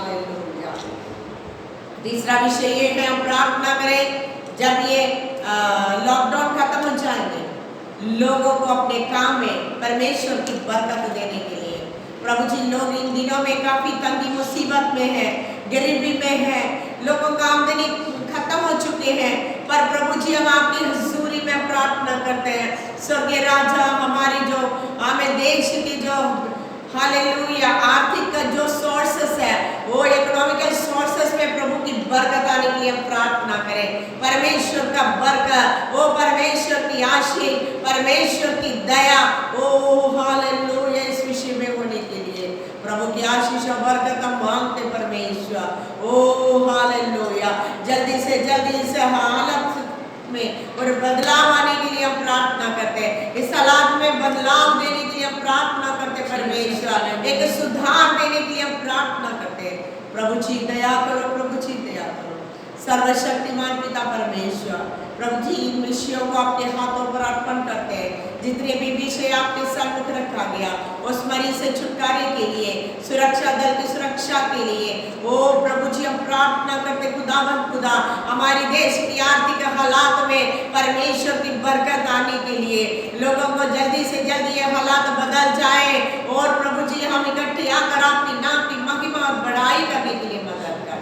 Hallelujah. तीसरा विषय ये है, हम प्रार्थना करें जब ये लॉकडाउन खत्म हो जाएंगे, लोगों को अपने काम में परमेश्वर की बरकत देने के लिए। प्रभु जी, लोग इन दिनों में काफी तंगी मुसीबत में है, गरीबी में है, लोगों का आमदनी खत्म हो चुके हैं, पर प्रभु जी हम आपकी हुजूरी में प्रार्थना करते हैं, स्वर्गीय राजा, हमारी जो हमें देश की जो हालेलुया आर्थिक का जो सोर्सेस है, वो इकोनॉमिकल सोर्सेस में प्रभु की बरकत आने के लिए हम प्रार्थना करें। परमेश्वर का बरकत, वो परमेश्वर की आशीष, परमेश्वर की दया, ओ हालेलुया इस विषय में होने के लिए प्रभु की आशीष और बरकत हम मांगते परमेश्वर। ओ हालेलुया, जल्दी से इस हालत में और बदलाव आने के लिए हम प्रार्थना करते हैं, इस हालात में बदलाव देने के लिए हम प्रार्थना करते परमेश्वर, एक सुधार देने के लिए हम प्रार्थना करते हैं। प्रभु जी दया करो, प्रभु जी दया करो। सर्वशक्तिमान पिता परमेश्वर, प्रभु जी इन विषयों को अपने हाथों पर अर्पण करते हैं, जितने भी विषय आपके सम्मुख रखा गया, उस मरीज से छुटकारे के लिए, सुरक्षा दल की सुरक्षा के लिए, ओ प्रभु जी हम प्रार्थना करते खुदा हमारी देश की आर्थिक हालात में परमेश्वर की बरकत आने के लिए, लोगों को जल्दी से जल्दी ये हालात बदल जाए और प्रभु जी हम इकट्ठे आकर आपकी नाम की महिमा और बड़ाई करने के लिए मदद कर।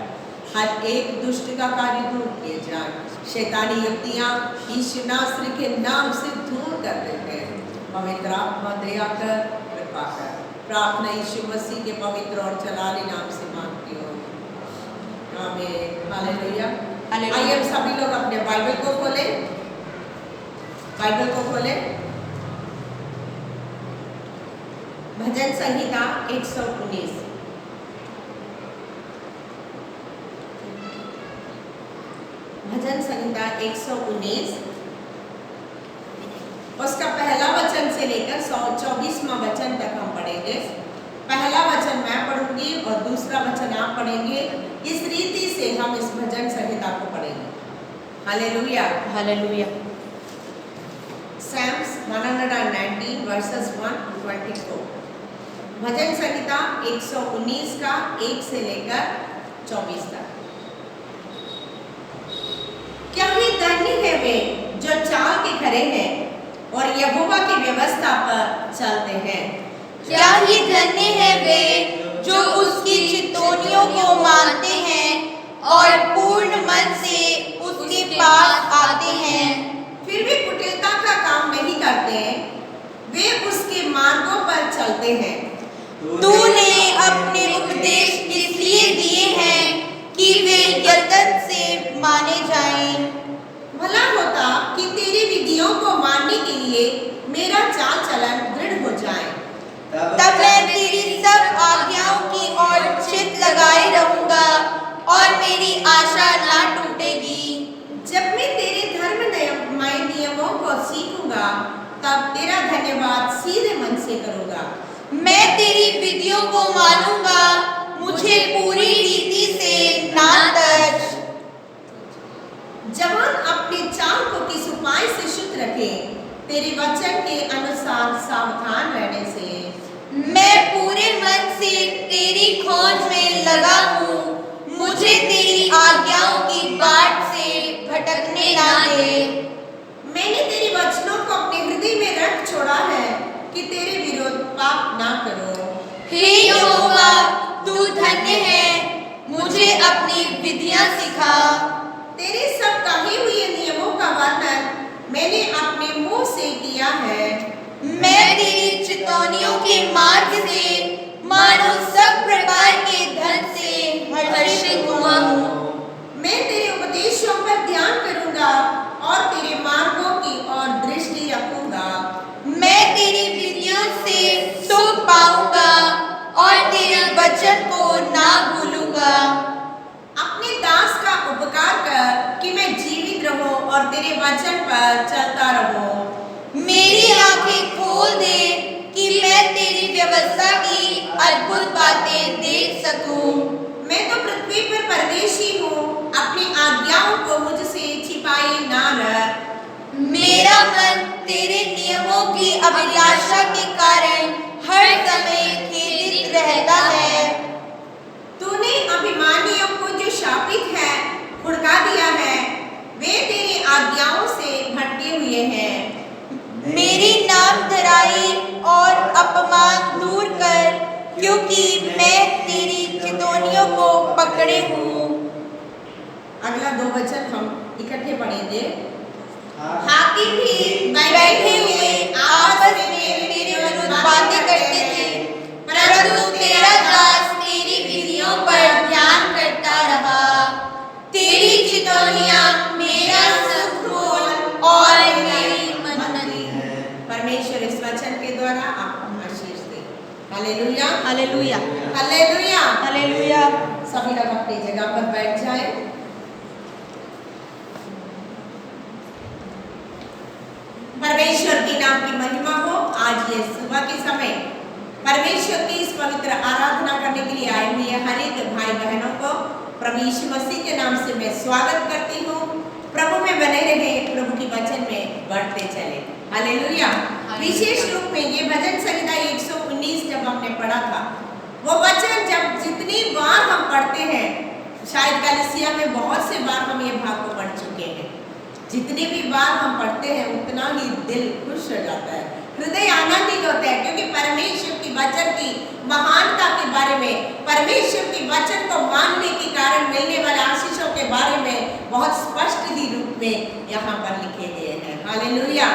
हर एक दुष्ट का कार्य दूर किए जाए, शैतानी युक्तियां यीशु नासरी के नाम से दूर कर देते हैं। पवित्र आत्मा दया कर, कृपा कर। प्रार्थना यीशु मसीह के पवित्र और चलाने नाम से मांगती हूँ, आमीन। हालेलुया। आइए हम सभी लोग अपने बाइबल को खोलें, बाइबल को खोलें। भजन संहिता 119। भजन संहिता 119 उसका पहला वचन से लेकर 124वां वचन तक हम पढ़ेंगे। पहला वचन मैं पढ़ूंगी और दूसरा वचन आप पढ़ेंगे। इस रीति से हम इस भजन संहिता को पढ़ेंगे। Hallelujah, hallelujah. Psalms 119 verses 1 to 24। भजन संहिता 119 का 1 से लेकर 24 तक। क्या ही धन्य है वे जो चाल के खरे हैं और यहोवा की व्यवस्था पर चलते हैं। क्या ही धन्य है वे जो उसकी चितौनियों को मानते हैं और पूर्ण मन से उसके पास आते हैं। फिर भी कुटिलता का काम नहीं करते, वे उसके मार्गों पर चलते हैं। तूने अपने उपदेश इसलिए दिए हैं कि वे यत्न से माने जाएं। भला होता कि तेरी विधियों को मानने के लिए मेरा चाल चलन दृढ़ हो जाए। तब मैं तेरी सब आज्ञाओं की ओर चित्त लगाए रहूंगा और मेरी आशा ना टूटेगी। जब मैं तेरे धर्ममय नियमों को सीखूंगा, तब तेरा धन्यवाद सीधे मन से करूंगा। मैं तेरी विधियों को मानूंगा, मुझे पूरी रीति से ना तज। जवान अपने चाल को किस उपाय से शुद्ध रखे, तेरे वचन के अनुसार सावधान रहने से। मैं पूरे मन से तेरी खोज में लगा हूँ, मुझे तेरी आज्ञाओं की बाट से भटकने ना दे। मैंने तेरे वचनों को अपने हृदय में रख छोड़ा है कि तेरे विरोध पाप ना करो। हे यहोवा, तू धन्य है, मुझे अपनी विधियां सिखा। तेरे सब कहे हुए नियमों का वर्णन मैंने अपने मुंह से किया है। मैं तेरी चितौनियों के मार्ग से मानो सब प्रकार के धन से हर्षित हुआ हूँ। मैं तेरे उपदेशों पर ध्यान करूंगा और तेरे मार्गों की ओर दृष्टि रखूंगा। मैं तेरी विधियों से सुख पाऊंगा और तेरे वचन को ना भूलूंगा। अपने दास का उपकार कर कि मैं जीवित रहूं और तेरे वचन पर चलता रहूं। मेरी आंखें खोल दे कि मैं तेरी व्यवस्था की अद्भुत बातें देख सकूं। मैं तो पृथ्वी पर परदेशी हूँ, अपनी आज्ञाओं को मुझसे छिपाए ना रख। मेरा मन तेरे नियमों की अभिलाषा के कारण हर समय खेदित रहता है। तूने अपमान दूर कर, क्योंकि मैं तेरी चितौनियों को पकड़े हूँ। अगला 2 वचन हम इकट्ठे पढ़ेंगे। हाकिम भी बैठे हुए आपस में तेरे विरुद्ध बातें करते थे, परंतु तेरा दास तेरी विधियों पर ध्यान करता रहा। तेरी चितौनियां मेरा सुख बोल और मेरी मन्नत। परमेश्वर इस वचन के द्वारा आपको आशीष दे। Hallelujah, hallelujah, hallelujah, hallelujah. सभी लोग अपनी जगह पर बैठ जाएं। परमेश्वर के नाम की महिमा हो। आज ये सुबह के समय परमेश्वर की इस पवित्र आराधना करने के लिए आए हुए हर एक भाई बहनों को प्रभु यीशु मसीह के नाम से मैं स्वागत करती हूँ। प्रभु में बने रहे, प्रभु की वचन में बढ़ते चले। हालेलुया। विशेष रूप में ये भजन संहिता 119 जब हमने पढ़ा था, वो वचन जब जितनी बार हम पढ़ते हैं, शायद कलीसिया में बहुत से बार हम ये भाग को पढ़ चुके हैं, जितनी भी बार हम पढ़ते हैं उतना ही दिल खुश हो जाता है, हृदय आनंदित होता है, क्योंकि परमेश्वर की वचन की महानता के बारे में, परमेश्वर की वचन को मानने के कारण मिलने वाले आशीषों के बारे में बहुत स्पष्ट ही रूप में यहाँ पर लिखे गए हैं। Hallelujah,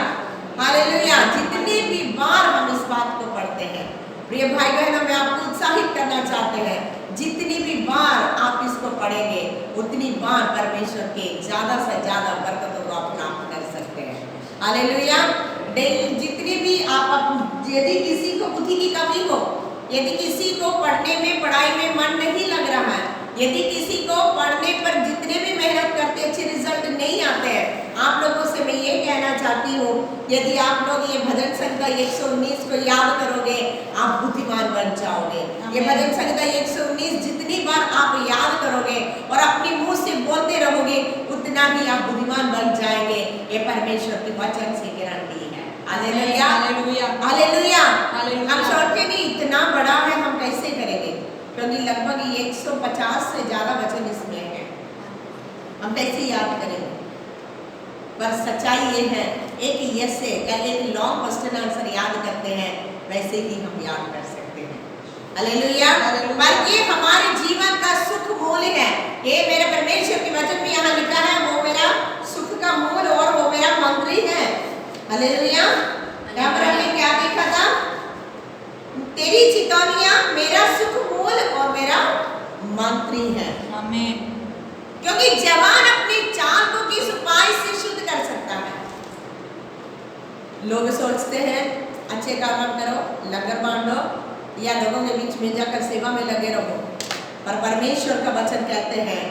hallelujah. जितनी भी बार हम इस बात को पढ़ते हैं, प्रिय भाई बहनों, मैं आपको उत्साहित करना चाहते हैं, जितनी भी बार आप इसको पढ़ेंगे उतनी बार परमेश्वर के ज्यादा से ज्यादा बरकतों को आप प्राप्त कर सकते हैं। हालेलुया। जितनी भी आप यदि किसी को बुद्धि की कमी हो, यदि किसी को पढ़ने में पढ़ाई में मन नहीं लग रहा है, यदि किसी को पढ़ने पर जितने भी मेहनत करते अच्छे रिजल्ट नहीं आते हैं, आप लोगों से मैं ये कहना चाहती हूँ, यदि आप लोग ये भजन संहिता 119 को याद करोगे, आप बुद्धिमान बन जाओगे। ये भजन संहिता 119 जितनी बार आप याद करोगे और अपने मुंह से बोलते रहोगे, उतना ही आप बुद्धिमान बन जाएंगे। ये परमेश्वर के वचन से गारंटी है। Hallelujah, hallelujah, hallelujah. हम सोचते नहीं इतना बड़ा है, हम कैसे करेंगे, क्योंकि लगभग 150 से ज्यादा वचन इसमें है, हम कैसे याद करेंगे। पर सच्चाई ये है, एक यस से या एक लॉन्ग क्वेश्चन आंसर याद करते हैं, वैसे ही हम याद कर सकते हैं। हालेलुया। पर ये हमारे जीवन का सुख मूल है। ये मेरे परमेश्वर के वचन में यहाँ लिखा है, वो मेरा सुख का मूल और वो मेरा मंत्री है। हालेलुया। यहाँ पर हमने क्या देखा था? तेरी चितौनियां मेरा सुख मूल और मेरा मंत्री है। आमीन। क्योंकि जवान अपनी चाल को किस उपाय से शुद्ध कर सकता है? लोग सोचते हैं अच्छे काम करो, लंगर बांटो या लोगों के बीच में जाकर सेवा में लगे रहो, पर परमेश्वर का वचन कहते हैं,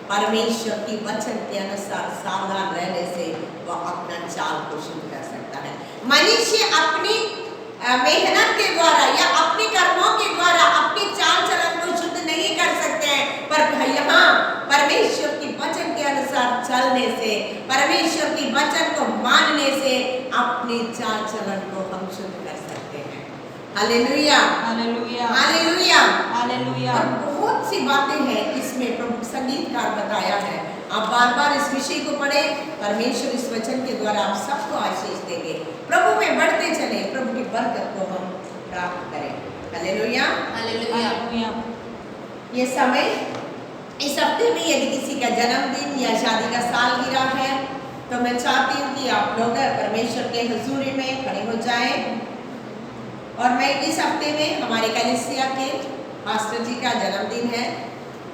परमेश्वर की वचन के अनुसार सावधान रहने से वह अपना चाल को शुद्ध कर सकता है। मनुष्य अपनी मेहनत के द्वारा या अपने कर्मों के द्वारा अपनी चाल चलन को शुद्ध नहीं कर सकते हैं, पर यहाँ परमेश्वर की वचन के अनुसार चलने से, परमेश्वर की वचन को मानने से अपनी चाल चलन को हम शुद्ध कर सकते हैं। Hallelujah, hallelujah, hallelujah, hallelujah. और बहुत सी बातें हैं इसमें प्रभु संगीतकार बताया है। आप बार बार इस विषय को पढ़े, परमेश्वर इस वचन के द्वारा आप सबको आशीष देंगे। प्रभु में बढ़ते चले, प्रभु की बरकत को हम प्राप्त करें। Hallelujah, hallelujah. ये समय इस हफ्ते में यदि किसी का जन्मदिन या शादी का सालगिरह है, तो मैं चाहती हूँ कि आप लोग परमेश्वर के हुजूरी में खड़े हो जाएं। और मैं इस हफ्ते में हमारे कलीसिया के पास्टर जी का जन्मदिन है,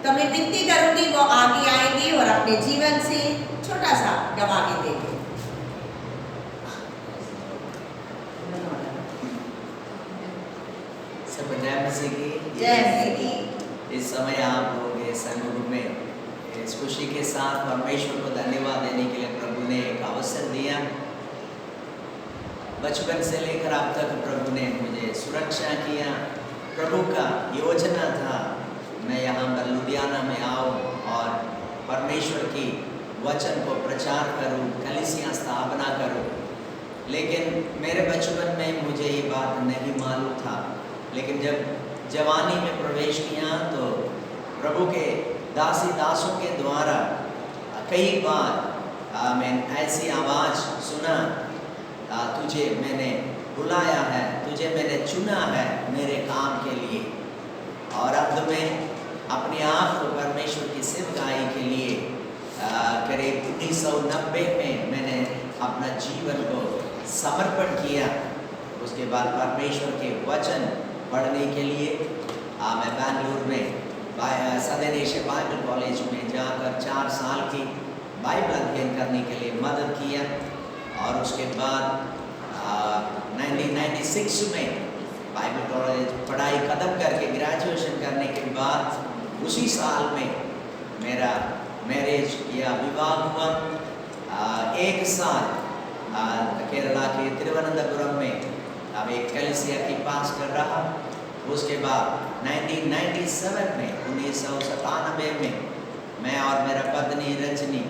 तो मैं विनती करूंगी वो आगे आएंगे और अपने जीवन से छोटा सा गवाही देंगे। सब जय मसीह की, जय मसीह की। इस समय आप लोग संगरूप में इस खुशी के साथ परमेश्वर को धन्यवाद देने के लिए प्रभु ने एक अवसर दिया। बचपन से लेकर अब तक प्रभु ने मुझे सुरक्षा किया। प्रभु का योजना था मैं यहाँ पर लुधियाना में आऊँ और परमेश्वर की वचन को प्रचार करूँ, कलीसिया स्थापना करूँ। लेकिन मेरे बचपन में मुझे ये बात नहीं मालूम था, लेकिन जब जवानी में प्रवेश किया तो प्रभु के दासी दासों के द्वारा कई बार मैं ऐसी आवाज़ सुना, तुझे मैंने बुलाया है, तुझे मैंने चुना है मेरे काम के लिए। और अंत में अपने आप को परमेश्वर की सेवकाई के लिए करीब 1990 में मैंने अपना जीवन को समर्पण किया। उसके बाद परमेश्वर के वचन पढ़ने के लिए मैं बेंगलुरु में सदर्न एशिया बाइबल कॉलेज में जाकर 4 साल की बाइबल अध्ययन करने के लिए मदद किया। और उसके बाद 1996 में बाइबल कॉलेज पढ़ाई खत्म करके ग्रेजुएशन करने के बाद उसी साल में मेरा मैरिज या विवाह हुआ। 1 साल केरला के तिरुवनंतपुरम में अब एक कलीसिया की पास्टर रहा। उसके बाद 1997 में 1997 में मैं और मेरा पत्नी रजनी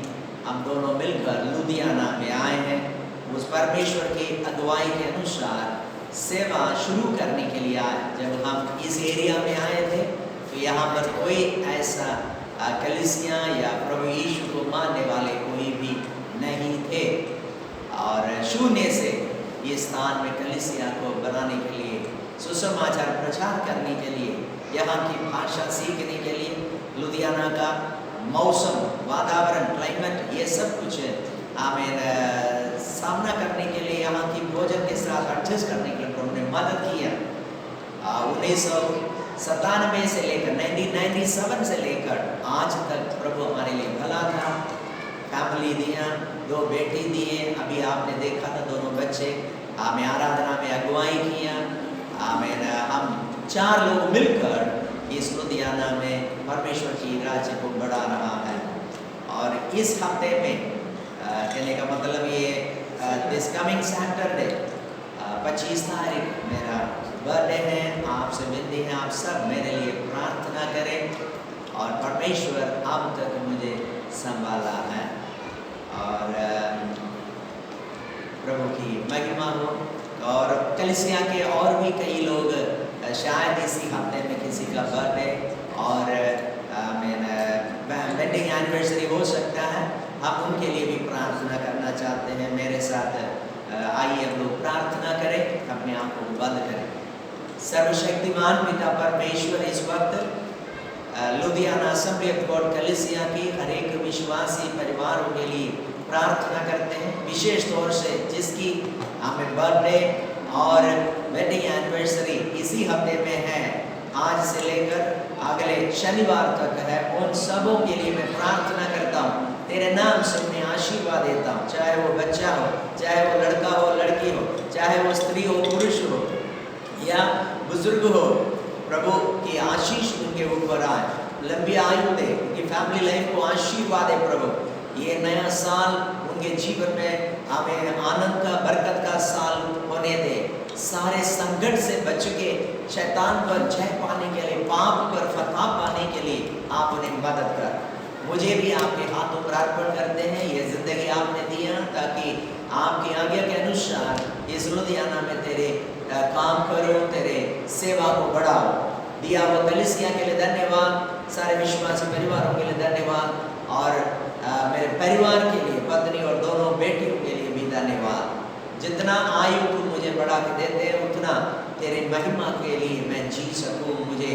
हम दोनों मिलकर लुधियाना में आए हैं। उस परमेश्वर की अगुवाई के अनुसार सेवा शुरू करने के लिए आए। जब हम इस एरिया में आए थे तो यहाँ पर कोई ऐसा कलीसिया या प्रभु यीशु को मानने वाले कोई भी नहीं थे। और शून्य से ये स्थान में कलीसिया को बनाने के लिए, सुसमाचार प्रचार करने के लिए, यहाँ की भाषा सीखने के लिए, लुधियाना का मौसम, वातावरण, क्लाइमेट, ये सब कुछ हमें सामना करने के लिए, यहाँ की भोजन के साथ एडजस्ट करने के लिए प्रभु ने मदद किया। 1997 से लेकर 1997 से लेकर आज तक प्रभु हमारे लिए भला था। फैमिली दिया, 2 बेटी दिए, अभी आपने देखा था दोनों बच्चे। हमें आराधना में अगुवाई किया। हम 4 लोग मिलकर इस लुधियाना में परमेश्वर की राज्य को बढ़ा रहा है। और इस हफ्ते में कहने का मतलब ये दिस कमिंग सैटरडे 25 तारीख मेरा बर्थडे है। आपसे विनती है आप सब मेरे लिए प्रार्थना करें। और परमेश्वर अब तक मुझे संभाला है और प्रभु की महिमा हो। और कलीसिया के और भी कई लोग शायद इसी हफ्ते में किसी का बर्थडे और वेडिंग एनिवर्सरी हो सकता है, हम उनके लिए भी प्रार्थना करना चाहते हैं। मेरे साथ आइए हम लोग प्रार्थना करें, अपने आप को बंद करें। सर्वशक्तिमान पिता परमेश्वर, इस वक्त लुधियाना असेंबली ऑफ गॉड कलीसिया की हर एक विश्वासी परिवारों के लिए प्रार्थना करते हैं। विशेष तौर से जिसकी हमें बर्थडे और वेडिंग एनिवर्सरी इसी हफ्ते में है, आज से लेकर अगले शनिवार तक है, उन सबों के लिए मैं प्रार्थना करता हूँ। तेरे नाम से उन्हें आशीर्वाद देता हूँ, चाहे वो बच्चा हो, चाहे वो लड़का हो, लड़की हो, चाहे वो स्त्री हो, पुरुष हो या बुजुर्ग हो। प्रभु की आशीष उनके ऊपर आए, लंबी आयु दे, उनकी फैमिली लाइफ को आशीर्वाद दे। प्रभु ये नया साल उनके जीवन में हमें आनंद का, बरकत का साल होने दे। सारे संकट से बच के शैतान पर जय पाने के लिए, पाप पर फतह पाने के लिए आप उन्हें मदद कर। मुझे भी आपके हाथों पर अर्पण करते हैं। ये जिंदगी आपने दिया ताकि आपकी आज्ञा के अनुसार इस लुधियाना में तेरे काम करो, तेरे सेवा को बढ़ाओ। दिया हुआ कलीसिया के लिए धन्यवाद, सारे विश्वासी परिवारों के लिए धन्यवाद और मेरे परिवार के लिए, पत्नी और दोनों बेटियों के लिए भी धन्यवाद। जितना आयु तुम मुझे बढ़ा के देते हैं उतना तेरे महिमा के लिए मैं जी सकूं। मुझे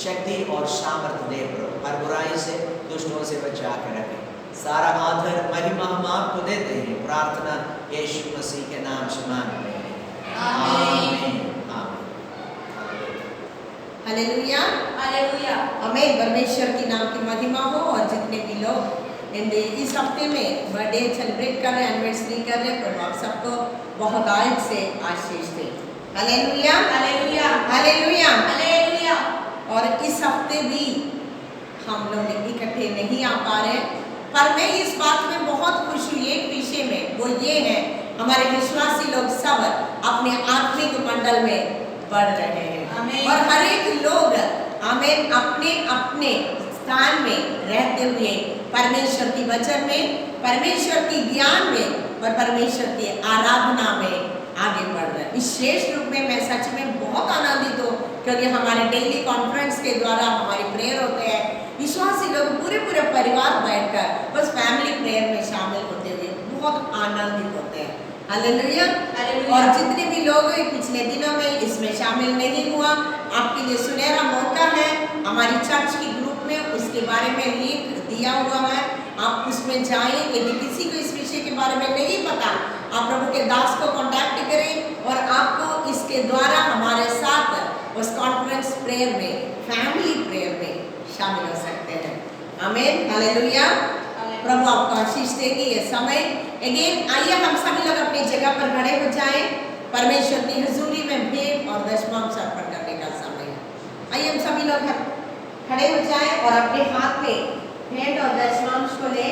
शक्ति और सामर्थ्य दे प्रभु, हर बुराई से, दुष्टों से बचा के रखें। सारा आदर महिमा हम आपको देते हैं। प्रार्थना यीशु मसीह के नाम से मांगते हैं, आमीन। हालेलुया, हालेलुया, आमीन। परमेश्वर की नाम की महिमा हो। और जितने भी लोग इस हफ्ते में बर्थडे सेलिब्रेट कर रहे हैं, एनिवर्सरी कर रहे हैं, प्रभु आप सबको बहुत आयु से आशीष दे। Hallelujah, hallelujah, hallelujah, hallelujah. और इस हफ्ते भी हम लोग इकट्ठे नहीं आ पा रहे, पर मैं इस बात में बहुत खुश हुई एक विषय में, वो ये है हमारे विश्वासी लोग सब अपने आत्मिक मंडल में बढ़ रहे हैं। आमीन। और हर एक लोग आमीन अपने अपने स्थान में रहते हुए परमेश्वर की वचन में, परमेश्वर की ज्ञान में और परमेश्वर की आराधना में आगे बढ़ रहे हैं। विशेष रूप में मैं सच में बहुत आनंदित हूँ क्योंकि हमारे डेली कॉन्फ्रेंस के द्वारा हमारे प्रेयर होते हैं। विश्वासी लोग पूरे परिवार बैठकर बस फैमिली प्रेयर में शामिल होते हुए बहुत आनंदित होते हैं। हालेलुया। हालेलुया। और जितने भी लोग पिछले दिनों में इसमें शामिल नहीं हुआ, आपके लिए सुनहरा मौका है। हमारी चर्च की ग्रुप में उसके बारे में लिंक दिया हुआ है, आप उसमें जाएं। यदि किसी को इस विषय के बारे में नहीं पता, आप प्रभु के दास को कांटेक्ट करें और आपको इसके द्वारा हमारे साथ उस कॉन्फ्रेंस प्रेयर में, फैमिली प्रेयर में शामिल हो सकते हैं। आमीन, हालेलुया। प्रभु आपको आशीष देगी ये समय। अगेन आइए हम सभी लोग अपनी जगह पर खड़े हो जाएं। परमेश्वर की हुजूरी में भेंट और दशमांश अर्पण करने का समय है। आइए हम सभी लोग खड़े हो जाएं और अपने हाथ में भेंट और दशमांश को लें।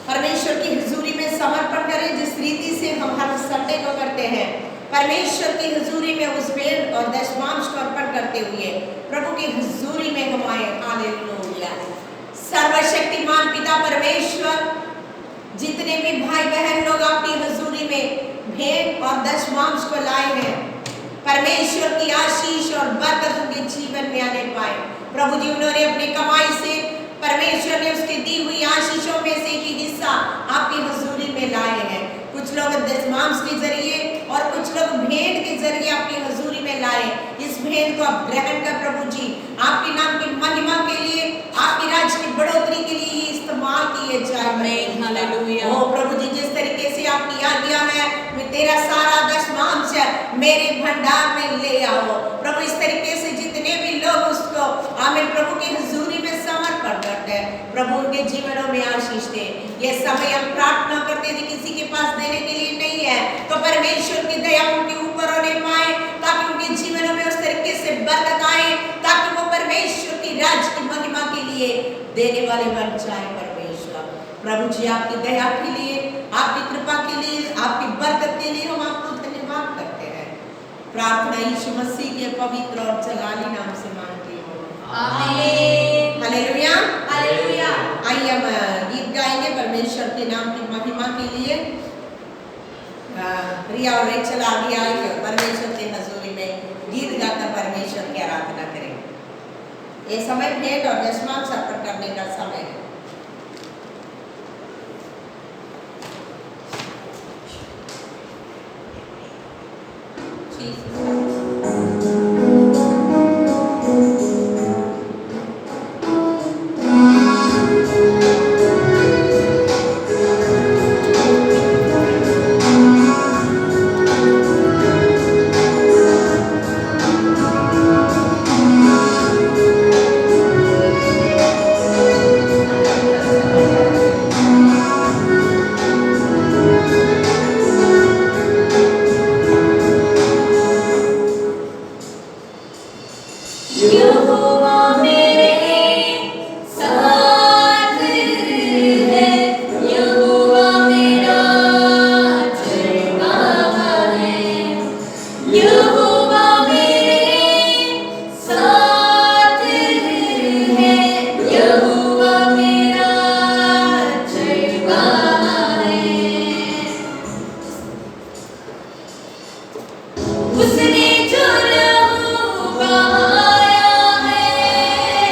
परमेश्वर की हुजूरी में समर्पण करें जिस रीति से हम हर संडे को करते हैं। परमेश्वर की हुजूरी में उस भेंट और दशमांश को अर्पण करते हुए प्रभु की हुजूरी में हम आए। हालेलुया। सर्वशक्तिमान पिता परमेश्वर, जितने भी भाई बहन लोग अपनी हुजूरी में भेंट और दशमांश को लाए हैं, परमेश्वर की आशीष और बरकत उनके जीवन में आने पाए। प्रभु जी, उन्होंने अपनी कमाई से, परमेश्वर ने उसकी दी हुई आशीषों में से एक हिस्सा आपकी हुजूरी में लाए हैं। कुछ लोग दशमांश के जरिए और कुछ लोग भेंट के जरिए आपकी हुजूरी में लाए। इस भेंट को आप ग्रहण कर प्रभु जी, आपके नाम की महिमा के लिए, आपकी राज्य की बढ़ोतरी के लिए ये इस्तेमाल किए जाए। हालेलुया। ओ प्रभु जी, जिस तरीके से आपकी आज्ञा है, मैं तेरा सारा दशमांश मेरे भंडार में ले आओ। प्रभु, इस तरीके से जितने भी लोग उसको आमीन प्रभु की हुजूरी में समर्पण करते हैं, प्रभु उनके जीवनों में आशीष दे। ये समय हम प्रार्थना करते हैं, किसी के पास देने के लिए नहीं है, तो परमेश्वर की दया उनके ऊपर होने पाए, ताकि उनके जीवनों में उस तरीके से बरकत आए, ताकि वो परमेश्वर की राज्य की महिमा के लिए देने वाले बन जाए। परमेश्वर प्रभु जी, आपकी दया के लिए, आपकी कृपा के लिए, आपकी बरकत के लिए हम आपको धन्यवाद करते हैं। प्रार्थना यीशु मसीह के पवित्र और जलाली नाम से मांगती हूँ, आमीन। हालेलुया। हालेलुया। आइए हम गीत गाएंगे परमेश्वर के नाम की महिमा के लिए। रिया और रेचल आगे आएंगे और परमेश्वर के हजूरी में गीत गाकर परमेश्वर की आराधना करेंगे। ये समय भेंट और दशमांश अर्पण करने का समय है। उसने जो लहू बहाया है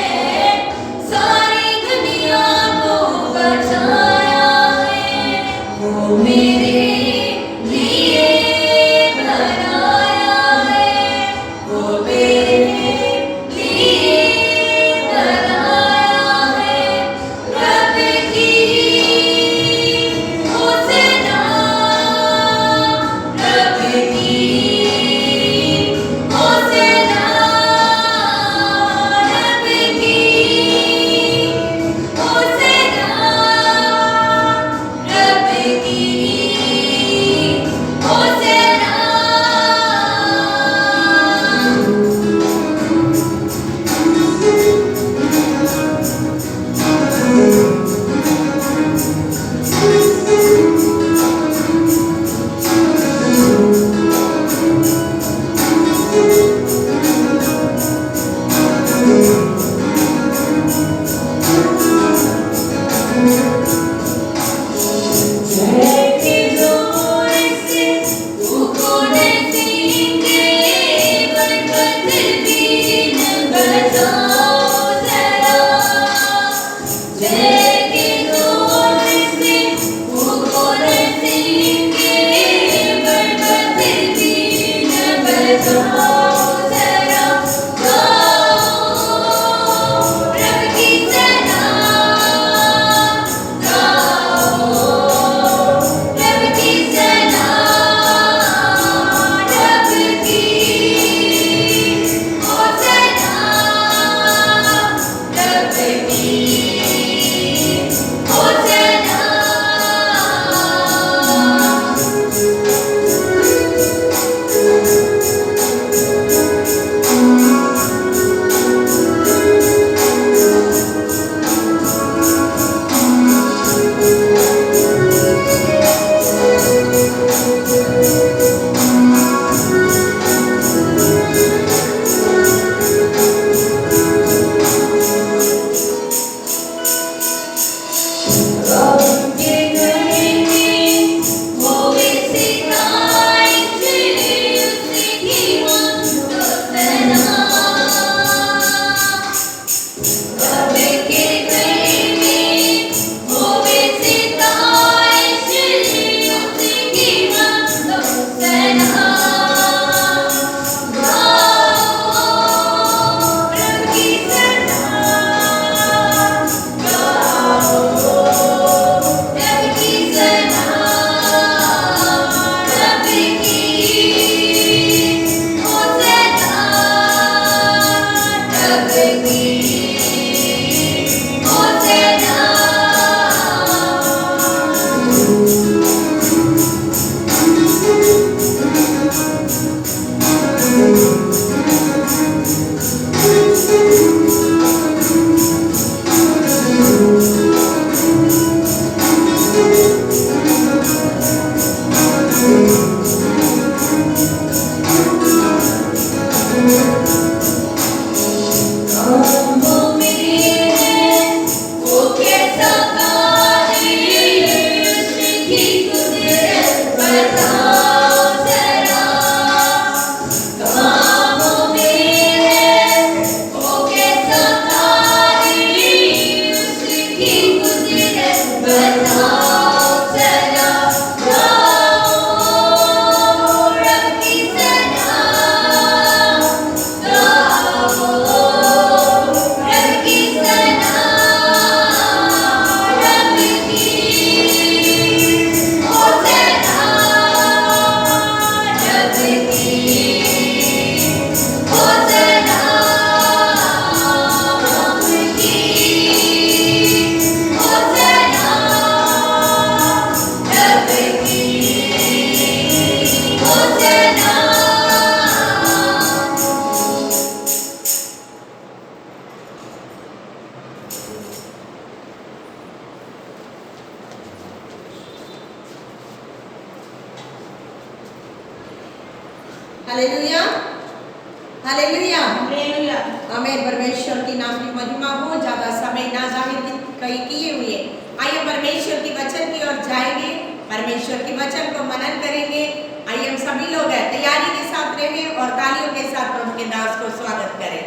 हालेलुया। हालेलुया। आमीन। परमेश्वर की नाम की महिमा हो। ज्यादा समय ना जाहिर कई किए हुए आइए परमेश्वर की वचन की ओर जाएंगे, परमेश्वर की वचन को मनन करेंगे। आइए हम सभी लोग तैयारी के साथ रहें और तालियों के साथ प्रभु के दास को स्वागत करें।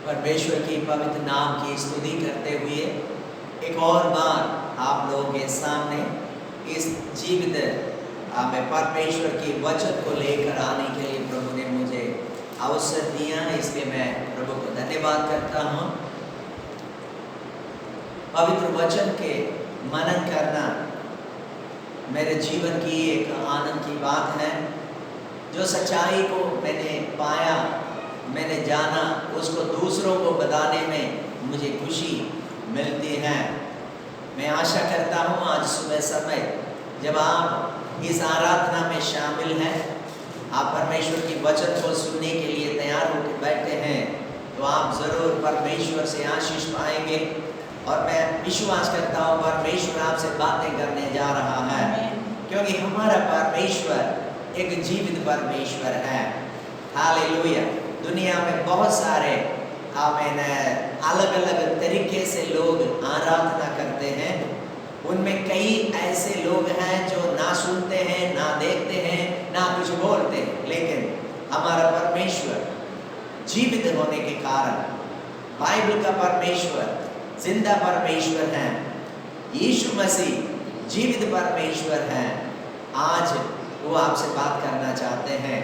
परमेश्वर की पवित्र नाम की स्तुति करते हुए एक और बार आप लोगों के सामने इस जीवित में परमेश्वर की वचन को लेकर आने के लिए प्रभु ने मुझे अवसर दिया, इसलिए मैं प्रभु को धन्यवाद करता हूँ। पवित्र वचन के मनन करना मेरे जीवन की एक आनंद की बात है। जो सच्चाई को मैंने पाया, मैंने जाना, उसको दूसरों को बताने में मुझे खुशी मिलती है। मैं आशा करता हूँ आज सुबह समय जब आप इस आराधना में शामिल हैं, आप परमेश्वर की वचन को सुनने के लिए तैयार होकर बैठे हैं, तो आप ज़रूर परमेश्वर से आशीष पाएंगे। और मैं विश्वास करता हूँ परमेश्वर आपसे बातें करने जा रहा है, क्योंकि हमारा परमेश्वर एक जीवित परमेश्वर है। हालेलुया। दुनिया में बहुत सारे अलग अलग तरीके से लोग आराधना करते हैं। उनमें कई ऐसे लोग हैं जो ना सुनते हैं, ना देखते हैं, ना कुछ बोलते हैं, लेकिन हमारा परमेश्वर जीवित होने के कारण, बाइबल का परमेश्वर जिंदा परमेश्वर है। यीशु मसीह जीवित परमेश्वर है। आज वो आपसे बात करना चाहते हैं।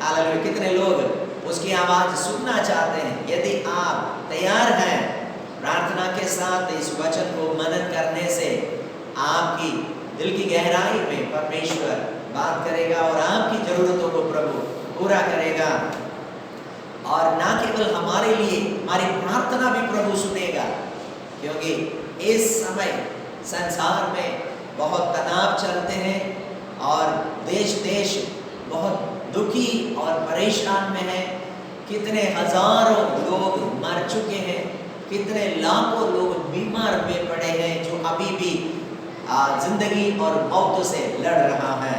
हालेलुया। कितने लोग उसकी आवाज सुनना चाहते हैं? यदि आप तैयार हैं प्रार्थना के साथ इस वचन को मनन करने से, आपकी दिल की गहराई में परमेश्वर बात करेगा और आपकी जरूरतों को प्रभु पूरा करेगा। और ना केवल हमारे लिए, हमारी प्रार्थना भी प्रभु सुनेगा, क्योंकि इस समय संसार में बहुत तनाव चलते हैं और देश बहुत दुखी और परेशान में है। कितने हजारों लोग मर चुके हैं, कितने लाखों लोग बीमार हुए पड़े हैं, जो अभी भी जिंदगी और मौत से लड़ रहा है।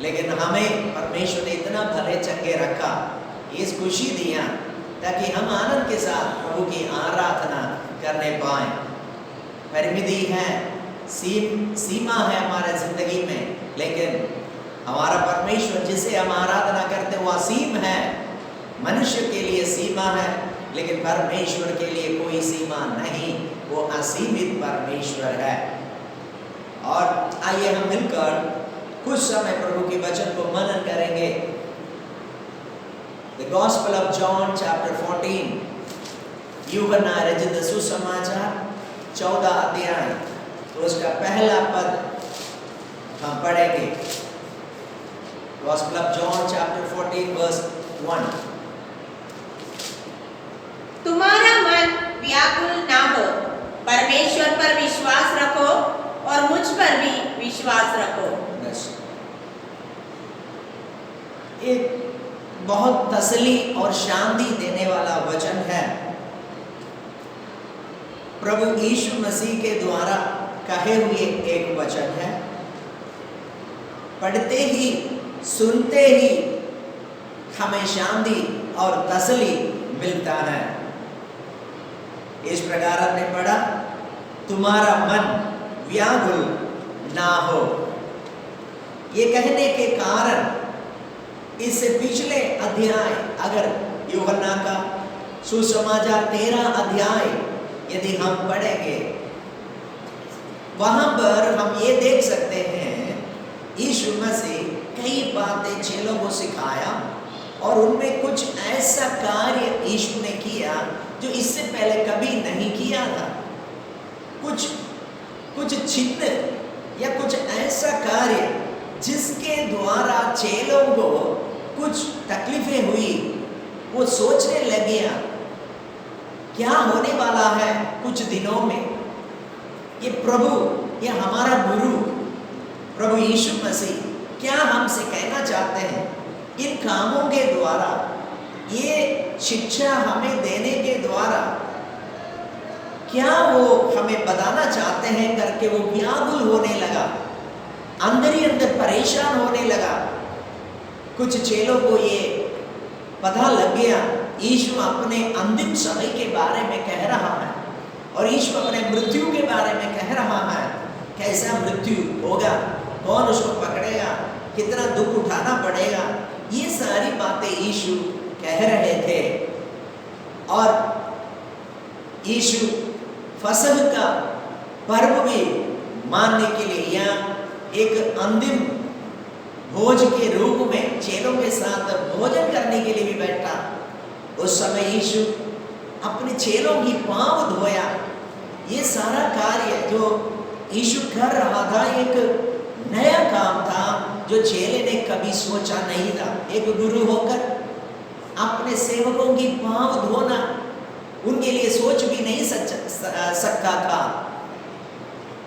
लेकिन हमें परमेश्वर ने इतना भले चंगे रखा, इस खुशी दिया, ताकि हम आनंद के साथ प्रभु की आराधना करने पाएं। परिमिति है, सीमा है हमारे जिंदगी में, लेकिन हमारा परमेश्वर जिसे हम आराधना करते हैं वो असीम है। मनुष्य के लिए सीमा है, लेकिन परमेश्वर के लिए कोई सीमा नहीं, वो असीमित परमेश्वर है। और आइए हम मिलकर कुछ समय प्रभु के वचन को मनन करेंगे। The Gospel of John chapter 14, यूहन्ना रचित सुसमाचार 14 अध्याय, तो उसका पहला पद हम पढ़ेंगे। Gospel of John chapter 14 verse 1. तुम्हारा मन व्याकुल ना हो, परमेश्वर पर विश्वास रखो और मुझ पर भी विश्वास रखो। एक बहुत तसल्ली और शांति देने वाला वचन है। प्रभु यीशु मसीह के द्वारा कहे हुए एक वचन है। पढ़ते ही, सुनते ही हमें शांति और तसल्ली मिलता है। इस प्रकार हमने पढ़ा, तुम्हारा मन व्याकुल ना हो। ये कहने के कारण इससे पिछले अध्याय, अगर यूहन्ना का सुसमाचार 13 अध्याय यदि हम पढ़ेंगे, वहां पर हम ये देख सकते हैं यीशु मसीह कई बातें चेलों को सिखाया और उनमें कुछ ऐसा कार्य यीशु ने किया जो इससे पहले कभी नहीं किया था। कुछ चिन्ह या कुछ ऐसा कार्य जिसके द्वारा चेलों को कुछ तकलीफें हुई। वो सोचने लग गया क्या होने वाला है कुछ दिनों में। ये प्रभु, ये हमारा गुरु प्रभु यीशु मसीह क्या हमसे कहना चाहते हैं इन कामों के द्वारा, ये शिक्षा हमें देने के द्वारा, क्या वो हमें बताना चाहते हैं करके वो व्याकुल होने लगा, अंदर ही अंदर परेशान होने लगा। कुछ चेलों को ये पता लग गया यीशु अपने अंतिम समय के बारे में कह रहा है और यीशु अपने मृत्यु के बारे में कह रहा है। कैसा मृत्यु होगा, कौन उसको पकड़ेगा, कितना दुख उठाना पड़ेगा, ये सारी बातें यीशु कह रहे थे। और यीशु फसह का पर्व भी मानने के लिए या एक अंतिम भोज के रूप में चेलों के साथ भोजन करने के लिए भी बैठा। उस समय यीशु अपने चेलों की पांव धोया। ये सारा कार्य जो यीशु कर रहा था एक नया काम था जो चेले ने कभी सोचा नहीं था। एक गुरु होकर अपने सेवकों की पांव धोना उनके लिए सोच भी नहीं सकता था।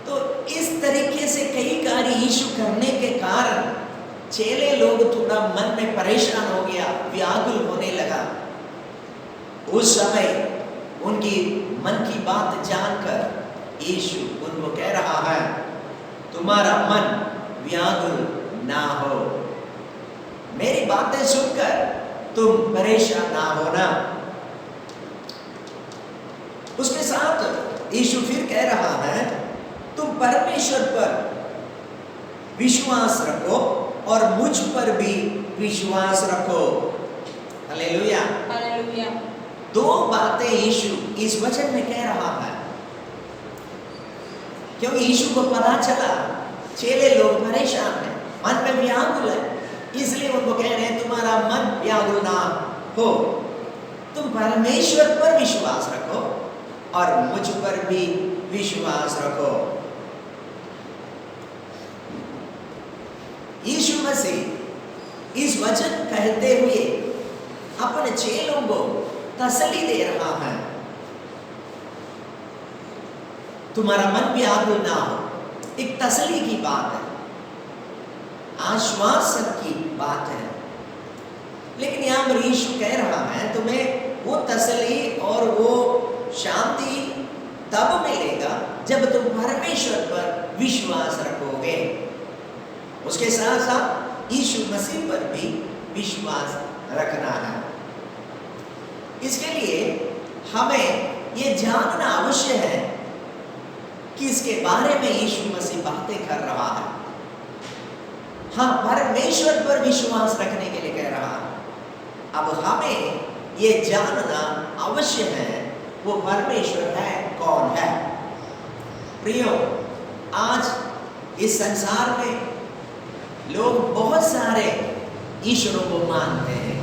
तो इस तरीके से कई कार्य यीशु करने के कारण चेले लोग थोड़ा मन में परेशान हो गया, व्याकुल होने लगा। उस समय उनकी मन की बात जानकर यीशु उनको कह रहा है, तुम्हारा मन व्याकुल ना हो, मेरी बातें सुनकर तुम परेशान ना होना। उसके साथ यीशु फिर कह रहा है, तुम परमेश्वर पर विश्वास रखो और मुझ पर भी विश्वास रखो। Hallelujah, hallelujah. दो बातें यीशु इस वचन में कह रहा है, क्योंकि यीशु को पता चला चेले लोग परेशान हैं, मन में व्याकुल है, इसलिए उनको कह रहे हैं तुम्हारा मन व्याकुल ना हो, तुम परमेश्वर पर विश्वास रखो और मुझ पर भी विश्वास रखो। यीशु मसीह इस वचन कहते हुए अपने चेलों को तसल्ली दे रहा है, तुम्हारा मन व्याकुल ना हो। एक तसल्ली की बात है, आश्वासन की बात है। लेकिन यहाँ पर यीशु कह रहा है तुम्हें वो तसल्ली और वो शांति तब मिलेगा जब तुम परमेश्वर पर विश्वास रखोगे। उसके साथ साथ यीशु मसीह पर भी विश्वास रखना है। इसके लिए हमें ये जानना अवश्य है कि इसके बारे में यीशु मसीह बातें कर रहा है। हाँ, परमेश्वर पर विश्वास रखने के लिए कह रहा है। अब हमें ये जानना अवश्य है वो परमेश्वर है कौन है। प्रियो, आज इस संसार में लोग बहुत सारे ईश्वरों को मानते हैं,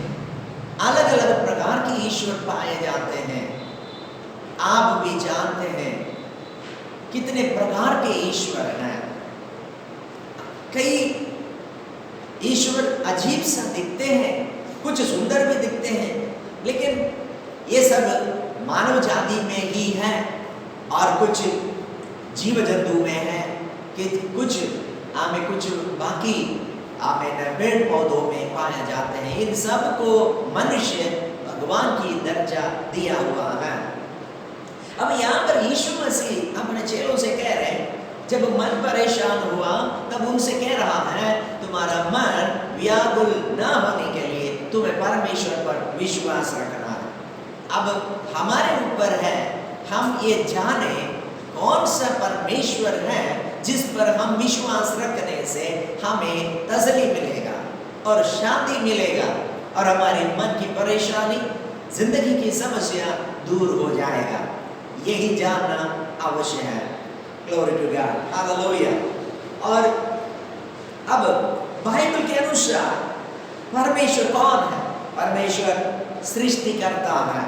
अलग अलग प्रकार के ईश्वर पाए जाते हैं। आप भी जानते हैं कितने प्रकार के ईश्वर हैं। कई ईश्वर अजीब सा दिखते हैं, कुछ सुंदर भी दिखते हैं, लेकिन ये सब मानव जाति में ही है और कुछ जीव जंतु में है, कि कुछ हमें कुछ बाकी हमें पेड़ पौधों में पाया जाते हैं। इन सब को मनुष्य भगवान की दर्जा दिया हुआ है। अब यहाँ पर यीशु मसीह अपने चेलों से कह रहे हैं, जब मन परेशान हुआ तब उनसे कह रहा है तुम्हारा मन व्याकुल न होने के लिए तुम्हें परमेश्वर पर विश्वास रखना है। अब हमारे ऊपर है हम ये जाने कौन सा परमेश्वर है जिस पर हम विश्वास रखने से हमें तसल्ली मिलेगा और शांति मिलेगा और हमारे मन की परेशानी, जिंदगी की समस्या दूर हो जाएगा। यही जानना अवश्य है। Glory to God, hallelujah. और अब बाइबल के अनुसार परमेश्वर कौन है? परमेश्वर सृष्टिकर्ता है,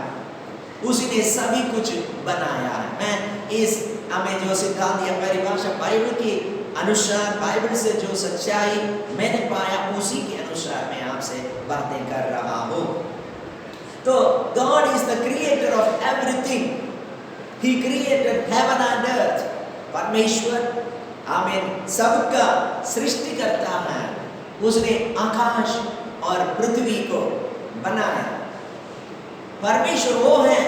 उसी ने सभी कुछ बनाया है। मैं इस हमें जो सिद्धांत या परिभाषा बाइबल के अनुसार, बाइबल से जो सच्चाई मैंने पाया उसी के अनुसार मैं आपसे बातें कर रहा हूँ। तो God is the creator of everything. He created heaven and earth. परमेश्वर आमीन सबका सृष्टि करता है। उसने आकाश और पृथ्वी को बनाया। परमेश्वर वो है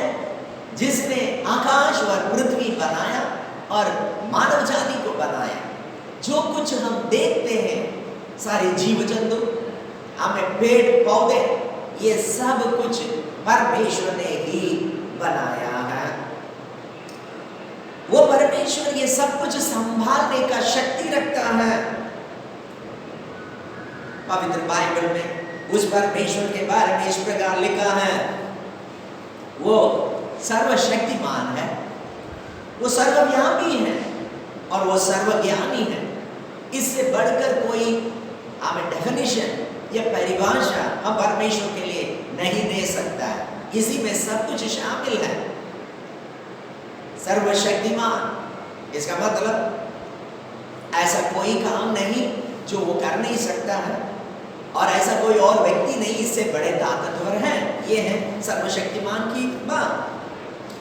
जिसने आकाश और पृथ्वी बनाया और मानव जाति को बनाया। जो कुछ हम देखते हैं, सारे जीव जंतु, हमें पेड़ पौधे, ये सब कुछ परमेश्वर ने ही बनाया है। वो परमेश्वर ये सब कुछ संभालने का शक्ति रखता है। पवित्र बाइबल में उस परमेश्वर के बारे में इस प्रकार लिखा है, वो सर्वशक्तिमान है, वो सर्वव्यापी है और वो सर्वज्ञानी है। इससे बढ़कर कोई हमें डेफिनेशन या परिभाषा हम परमेश्वर के लिए नहीं दे सकता है। इसी में सब कुछ शामिल है। सर्वशक्तिमान, इसका मतलब ऐसा कोई काम नहीं जो वो कर नहीं सकता है और ऐसा कोई और व्यक्ति नहीं इससे बड़े ताकतवर हैं। ये है सर्वशक्तिमान की बात।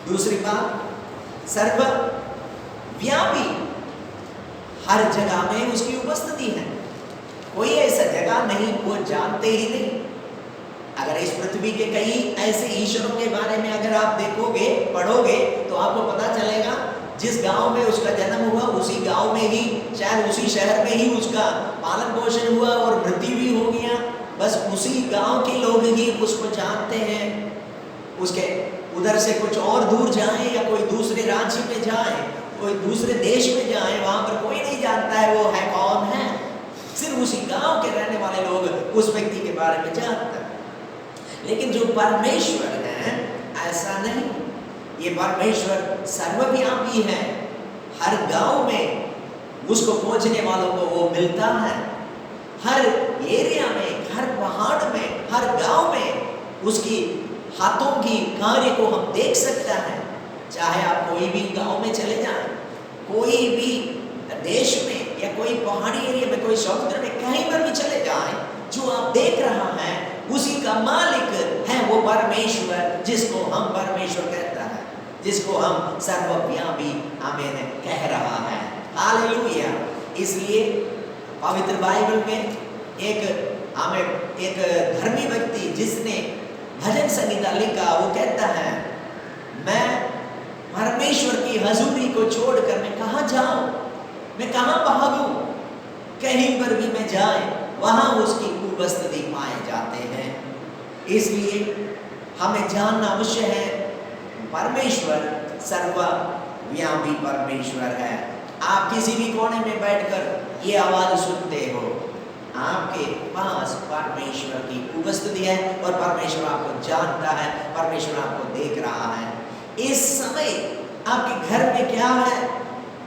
दूसरी बात, सर्वव्यापी, हर जगह में उसकी उपस्थिति है। कोई ऐसा जगह नहीं वो जानते ही नहीं। अगर इस पृथ्वी के कई ऐसे ईश्वरों के बारे में अगर आप देखोगे, पढ़ोगे, तो आपको पता चलेगा जिस गांव में उसका जन्म हुआ उसी गांव में ही, शायद उसी शहर में ही उसका पालन पोषण हुआ और मृत्यु भी हो गया। बस उसी गांव के लोग ही उसको जानते हैं। उसके उधर से कुछ और दूर जाए या कोई दूसरे राज्य में जाए, कोई दूसरे देश में जाए, वहां पर कोई नहीं जानता है वो है कौन है। सिर्फ उसी गांव के रहने वाले लोग उस व्यक्ति के बारे में जानते हैं। लेकिन जो परमेश्वर है ऐसा नहीं। ये परमेश्वर सर्वव्यापी है। हर गांव में उसको खोजने वालों को वो मिलता है। हर एरिया में, हर पहाड़ में, हर गांव में उसकी हाथों की कार्य को हम देख सकता है। चाहे आप कोई भी गांव में चले जाएं, कोई भी देश में या कोई पहाड़ी एरिया में, कोई समुद्र में, कहीं पर भी चले जाएं, जो आप देख रहा है उसी का मालिक है वो परमेश्वर, जिसको हम परमेश्वर कहता है, जिसको हम सर्वव्यापी आमीन कह रहा है। हालेलुया। इसलिए पवित्र बाइबल में एक धर्मी व्यक्ति जिसने भजन संगीता लिखा, वो कहता है, मैं परमेश्वर की हजूरी को छोड़कर मैं कहाँ जाऊं, मैं कहाँ भागूं। कहीं पर भी मैं जाए वहां उसकी उपस्थिति पाए जाते हैं। इसलिए हमें जानना अवश्य है परमेश्वर सर्वव्यापी परमेश्वर है। आप किसी भी कोने में बैठकर ये आवाज सुनते हो, आपके पास परमेश्वर की उपस्थिति है और परमेश्वर आपको जानता है, परमेश्वर आपको देख रहा है। इस समय आपके घर में क्या है,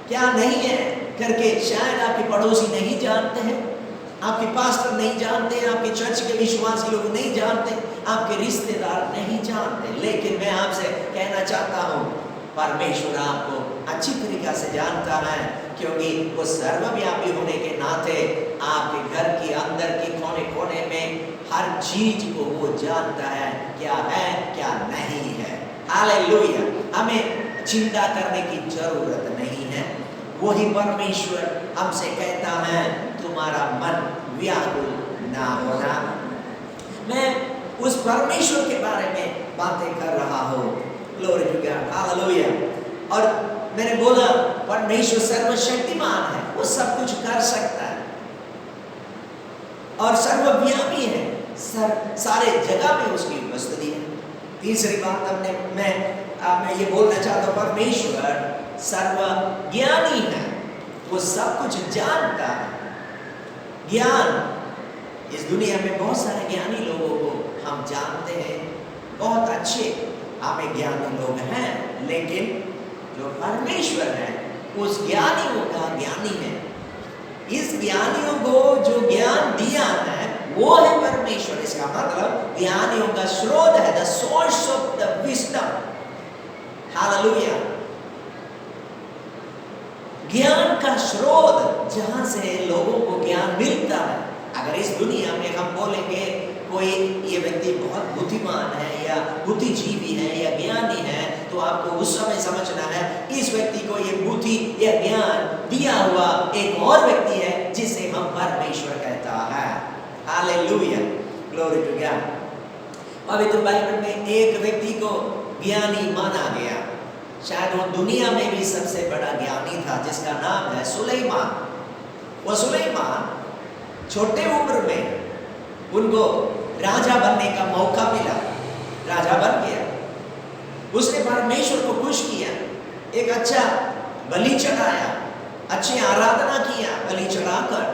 क्या नहीं है करके शायद आपके पड़ोसी नहीं जानते हैं, आपके पास्टर नहीं जानते, आपके चर्च के विश्वासी लोग नहीं जानते, आपके रिश्तेदार नहीं जानते। लेकिन मैं आपसे कहना चाहता हूँ, परमेश्वर आपको अच्छी तरीक़ा से जानता है, क्योंकि वो सर्वव्यापी होने के नाते आपके घर के अंदर के कोने कोने में हर चीज को वो जानता है, क्या है क्या नहीं है। हालेलुया। हमें चिंता करने की जरूरत नहीं है। वही परमेश्वर हमसे कहता है, तुम्हारा मन व्याकुल ना होना। मैं उस परमेश्वर के बारे में बातें कर रहा हूँ। Glory to God. हालेलुया। और मैंने बोला परमेश्वर सर्वशक्तिमान है, वो सब कुछ कर सकता है और सर्वव्यापी है, सारे जगह में उसकी उपस्थिति है। तीसरी बात मैं ये बोलना चाहता हूँ, परमेश्वर सर्वज्ञानी है, वो सब कुछ जानता है। ज्ञान, इस दुनिया में बहुत सारे ज्ञानी लोगों को हम जानते हैं, बहुत अच्छे हमें ज्ञानी लोग हैं, लेकिन जो परमेश्वर है उस ज्ञानियों का ज्ञानी है। इस ज्ञानियों को जो ज्ञान दिया है वो है परमेश्वर। इसका मतलब ज्ञानियों का स्रोत है, the source of the wisdom। Hallelujah. ज्ञान का स्रोत जहां से लोगों को ज्ञान मिलता है। अगर इस दुनिया में हम बोलेंगे कोई ये व्यक्ति बहुत बुद्धिमान है या बुद्धिजीवी है या ज्ञानी है, तो आपको उस समय समझना है इस व्यक्ति को ये बुद्धि या ज्ञान दिया हुआ एक और व्यक्ति है जिसे हम परमेश्वर कहता है। Hallelujah, glory to God. पवित्र बाइबल में एक व्यक्ति को ज्ञानी माना गया, शायद वो दुनिया में भी सबसे बड़ा ज्ञानी था, जिसका नाम है सुलेमान। वो सुलेमान छोटे उम्र में उनको राजा बनने का मौका मिला, राजा बन गया। उसने परमेश्वर को खुश किया, एक अच्छा बलि चढ़ाया, अच्छी आराधना किया बलि चढ़ाकर,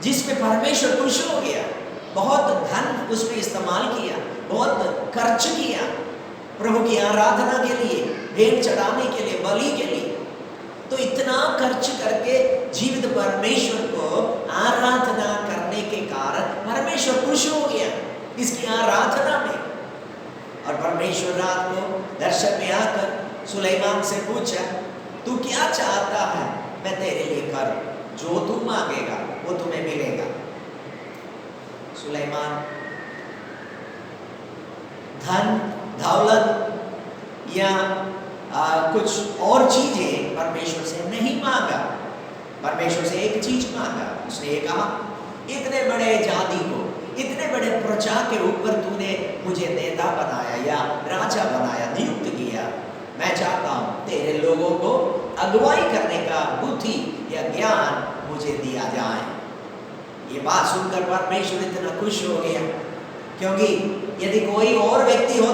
जिसमें परमेश्वर खुश हो गया। बहुत धन उसमें इस्तेमाल किया, बहुत खर्च किया प्रभु की आराधना के लिए, भेंट चढ़ाने के लिए, बलि के लिए। तो इतना खर्च करके जीवित परमेश्वर को आराधना करने के कारण परमेश्वर खुश हो गया इसकी आराधना में। और परमेश्वर रात को दर्शन में आकर सुलेमान से पूछा, तू क्या चाहता है मैं तेरे लिए करूं, जो तू मांगेगा वो तुम्हें मिलेगा। सुलेमान धन दौलत या कुछ और चीजें परमेश्वर से नहीं मांगा, परमेश्वर से एक चीज मांगा। उसने ये कहा, इतने बड़े जाति को, इतने बड़े प्रजा के ऊपर तूने मुझे नेता बनाया या राजा बनाया, नियुक्त किया। मैं चाहता हूं तेरे लोगों को अगुवाई करने का बुद्धि या ज्ञान मुझे दिया जाए। ये बात सुनकर परमेश्वर इतना खुश हो गया, क्योंकि यदि कोई और व्यक्ति हो